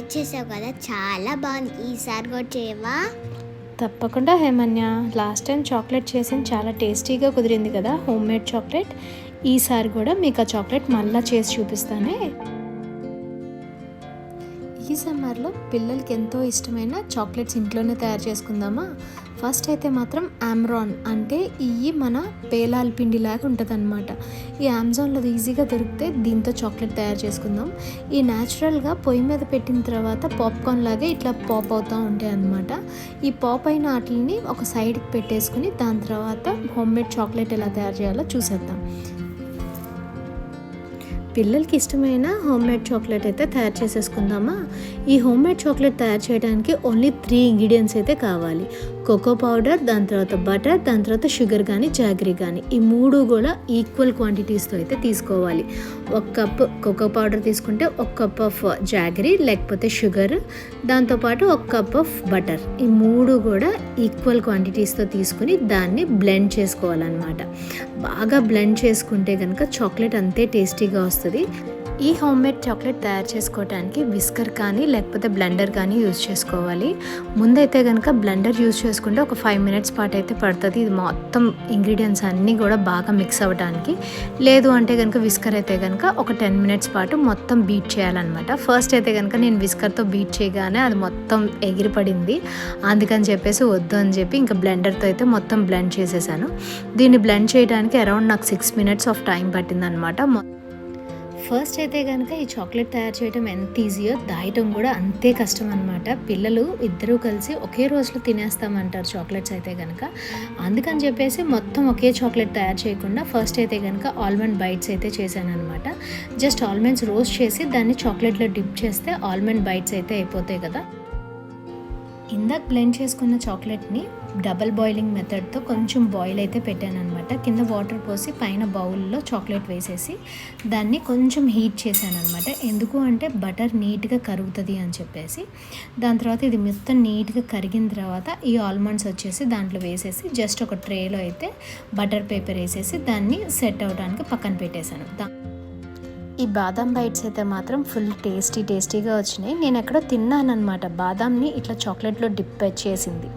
Try చేసావు కదా, చాలా బాగుంది. ఈసారి కూడా చేయవా? తప్పకుండా హేమన్య, లాస్ట్ టైం చాక్లెట్ చేసింది చాలా టేస్టీగా కుదిరింది కదా, హోమ్ మేడ్ చాక్లెట్. ఈసారి కూడా మీకు ఆ చాక్లెట్ మళ్ళీ చేసి చూపిస్తానే. ఈ సమ్మర్లో పిల్లలకి ఎంతో ఇష్టమైన చాక్లెట్స్ ఇంట్లోనే తయారు చేసుకుందామా. ఫస్ట్ అయితే మాత్రం ఆమ్రాన్ అంటే ఇవి మన పేలాల పిండిలాగా ఉంటుంది అనమాట. ఈ అమెజాన్లో ఈజీగా దొరికితే దీంతో చాక్లెట్ తయారు చేసుకుందాం. ఈ న్యాచురల్గా పొయ్యి మీద పెట్టిన తర్వాత పాప్కార్న్ లాగే ఇట్లా పాప్ అవుతూ ఉంటాయి అన్నమాట. ఈ పాప్ అయిన వాటిని ఒక సైడ్కి పెట్టేసుకుని దాని తర్వాత హోమ్ మేడ్ చాక్లెట్ ఎలా తయారు చేయాలో చూసేద్దాం. పిల్లలకి ఇష్టమైన హోమ్ మేడ్ చాక్లెట్ అయితే తయారు చేసేసుకుందామా. ఈ హోమ్ మేడ్ చాక్లెట్ తయారు చేయడానికి ఓన్లీ 3 ఇంగ్రీడియంట్స్ అయితే కావాలి. కోకో పౌడర్, దాని తర్వాత బటర్, దాని తర్వాత షుగర్ కానీ జాగరీ కానీ, ఈ 3 కూడా ఈక్వల్ క్వాంటిటీస్తో అయితే తీసుకోవాలి. 1 కప్ కోకో పౌడర్ తీసుకుంటే 1 కప్ ఆఫ్ జాగరీ లేకపోతే షుగర్, దాంతోపాటు 1 కప్ ఆఫ్ బటర్, ఈ 3 కూడా ఈక్వల్ క్వాంటిటీస్తో తీసుకుని దాన్ని బ్లెండ్ చేసుకోవాలన్నమాట. బాగా బ్లెండ్ చేసుకుంటే కనుక చాక్లెట్ అంతే టేస్టీగా వస్తుంది. ఈ హోమ్ మేడ్ చాక్లెట్ తయారు చేసుకోవడానికి విస్కర్ కానీ లేకపోతే బ్లెండర్ కానీ యూజ్ చేసుకోవాలి. ముందైతే కనుక బ్లెండర్ యూజ్ చేసుకుంటే ఒక 5 మినిట్స్ పాటు అయితే పడుతుంది ఇది మొత్తం ఇంగ్రీడియంట్స్ అన్నీ కూడా బాగా మిక్స్ అవ్వడానికి. లేదు అంటే కనుక విస్కర్ అయితే కనుక ఒక 10 మినిట్స్ పాటు మొత్తం బీట్ చేయాలన్నమాట. ఫస్ట్ అయితే కనుక నేను విస్కర్తో బీట్ చేయగానే అది మొత్తం ఎగిరిపడింది. అందుకని చెప్పేసి వద్దు అని చెప్పి ఇంకా బ్లెండర్తో అయితే మొత్తం బ్లెండ్ చేసేసాను. దీన్ని బ్లెండ్ చేయడానికి అరౌండ్ నాకు 6 మినిట్స్ ఆఫ్ టైం పట్టిందనమాట. ఫస్ట్ అయితే కనుక ఈ చాక్లెట్ తయారు చేయడం ఎంత ఈజీయో దాయటం కూడా అంతే కష్టం అనమాట. పిల్లలు ఇద్దరూ కలిసి ఒకే రోజులో తినేస్తామంటారు చాక్లెట్స్ అయితే కనుక. అందుకని చెప్పేసి మొత్తం ఒకే చాక్లెట్ తయారు చేయకుండా ఫస్ట్ అయితే కనుక ఆల్మండ్ బైట్స్ అయితే చేశాను అనమాట. జస్ట్ ఆల్మండ్స్ రోస్ట్ చేసి దాన్ని చాక్లెట్లో డిప్ చేస్తే ఆల్మండ్ బైట్స్ అయితే అయిపోతాయి కదా. ఇందాక బ్లెండ్ చేసుకున్న చాక్లెట్ని డబల్ బాయిలింగ్ మెథడ్తో కొంచెం బాయిల్ అయితే పెట్టాను అనమాట. కింద వాటర్ పోసి పైన బౌల్లో చాక్లెట్ వేసేసి దాన్ని కొంచెం హీట్ చేశాను అనమాట. ఎందుకు అంటే బటర్ నీట్గా కరుగుతుంది అని చెప్పేసి. దాని తర్వాత ఇది మొత్తం నీట్గా కరిగిన తర్వాత ఈ ఆల్మండ్స్ వచ్చేసి దాంట్లో వేసేసి జస్ట్ ఒక ట్రేలో అయితే బటర్ పేపర్ వేసేసి దాన్ని సెట్ అవడానికి పక్కన పెట్టేశాను. ఈ బాదం బైట్స్ అయితే మాత్రం ఫుల్ టేస్టీగా వచ్చినాయి. నేను ఎక్కడో తిన్నానమాట బాదాంని ఇట్లా చాక్లెట్లో డిప్ చేసింది.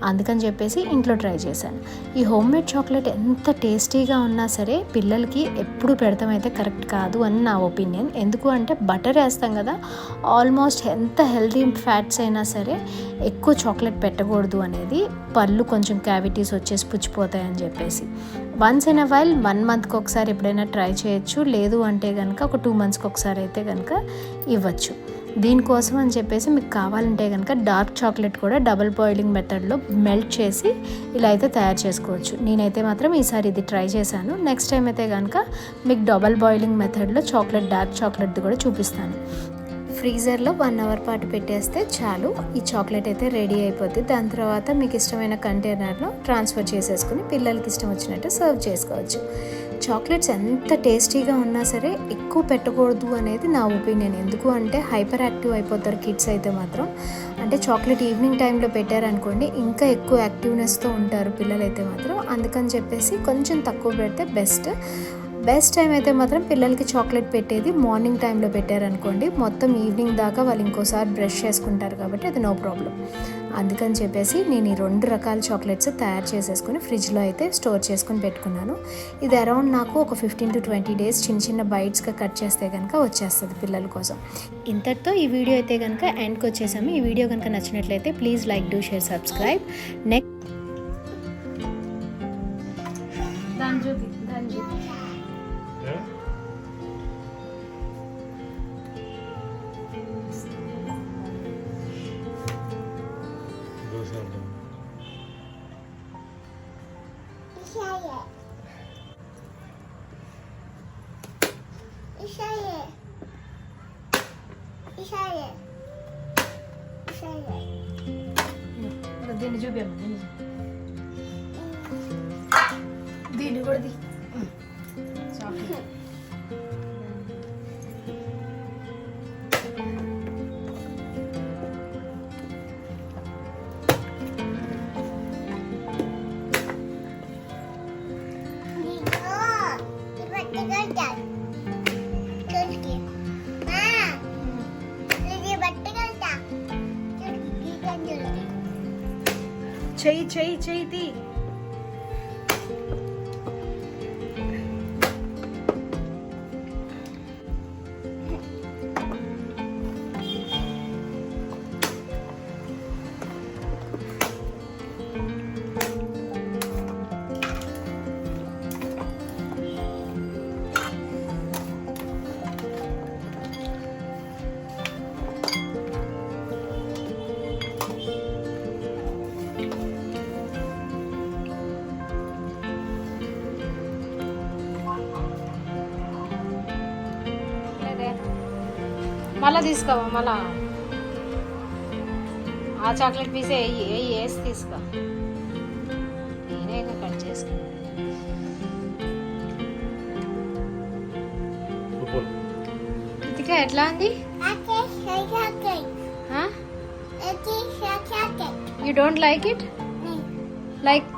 అందుకని చెప్పేసి ఇంట్లో ట్రై చేశాను. ఈ హోమ్ మేడ్ చాక్లెట్ ఎంత టేస్టీగా ఉన్నా సరే పిల్లలకి ఎప్పుడు పెడతామైతే కరెక్ట్ కాదు అని నా ఒపీనియన్. ఎందుకు అంటే బటర్ వేస్తాం కదా, ఆల్మోస్ట్ ఎంత హెల్తీ ఫ్యాట్స్ అయినా సరే ఎక్కువ చాక్లెట్ పెట్టకూడదు అనేది. పళ్ళు కొంచెం క్యావిటీస్ వచ్చేసి పుచ్చిపోతాయని చెప్పేసి వన్స్ ఇన్ అ వైల్ 1 మంత్కి ఒకసారి ఎప్పుడైనా ట్రై చేయొచ్చు. లేదు అంటే కనుక ఒక 2 మంత్స్కి ఒకసారి అయితే కనుక ఇవ్వచ్చు. దీనికోసం అని చెప్పేసి మీకు కావాలంటే కనుక డార్క్ చాక్లెట్ కూడా డబుల్ బాయిలింగ్ మెథడ్లో మెల్ట్ చేసి ఇలా అయితే తయారు చేసుకోవచ్చు. నేనైతే మాత్రం ఈసారి ఇది ట్రై చేశాను. నెక్స్ట్ టైం అయితే కనుక మీకు డబుల్ బాయిలింగ్ మెథడ్లో డార్క్ చాక్లెట్ది కూడా చూపిస్తాను. ఫ్రీజర్లో 1 అవర్ పాటు పెట్టేస్తే చాలు, ఈ చాక్లెట్ అయితే రెడీ అయిపోద్ది. దాని తర్వాత మీకు ఇష్టమైన కంటైనర్లో ట్రాన్స్ఫర్ చేసేసుకుని పిల్లలకి ఇష్టం వచ్చినట్టు సర్వ్ చేసుకోవచ్చు. చాక్లెట్స్ ఎంత టేస్టీగా ఉన్నా సరే ఎక్కువ పెట్టకూడదు అనేది నా ఒపీనియన్. ఎందుకు అంటే హైపర్ యాక్టివ్ అయిపోతారు కిడ్స్ అయితే మాత్రం. అంటే చాక్లెట్ ఈవినింగ్ టైంలో పెట్టారనుకోండి ఇంకా ఎక్కువ యాక్టివ్నెస్తో ఉంటారు పిల్లలైతే మాత్రం. అందుకని చెప్పేసి కొంచెం తక్కువ పెడితే బెస్ట్ టైం అయితే మాత్రం పిల్లలకి చాక్లెట్ పెట్టేది మార్నింగ్ టైంలో పెట్టారనుకోండి, మొత్తం ఈవినింగ్ దాకా వాళ్ళు ఇంకోసారి బ్రష్ చేసుకుంటారు కాబట్టి అది నో ప్రాబ్లం. అందుకని చెప్పేసి నేను ఈ 2 రకాల చాక్లెట్స్ తయారు చేసేసుకుని ఫ్రిడ్జ్లో అయితే స్టోర్ చేసుకుని పెట్టుకున్నాను. ఇది అరౌండ్ నాకు ఒక 15 to 20 డేస్ చిన్న బైట్స్గా కట్ చేస్తే కనుక వచ్చేస్తుంది పిల్లల కోసం. ఇంతటితో ఈ వీడియో అయితే కనుక ఎండ్కి వచ్చేసాము. ఈ వీడియో కనుక నచ్చినట్లయితే please like, do, share, subscribe. Next దీన్ని చూపించమ్మా, దీన్ని కూడా చాక్లెట్ బట్టి చెయ్యి చెయ్యి చెయ్యి తీ. మళ్ళా తీసుకోవా మళ్ళా ఆ చాక్లెట్ పీస్ వేసి తీసుకో. నేనే ఇంకా కట్ చేసుకున్నాను. ఇదిగా ఎట్లా ఉంది? You don't like it? Like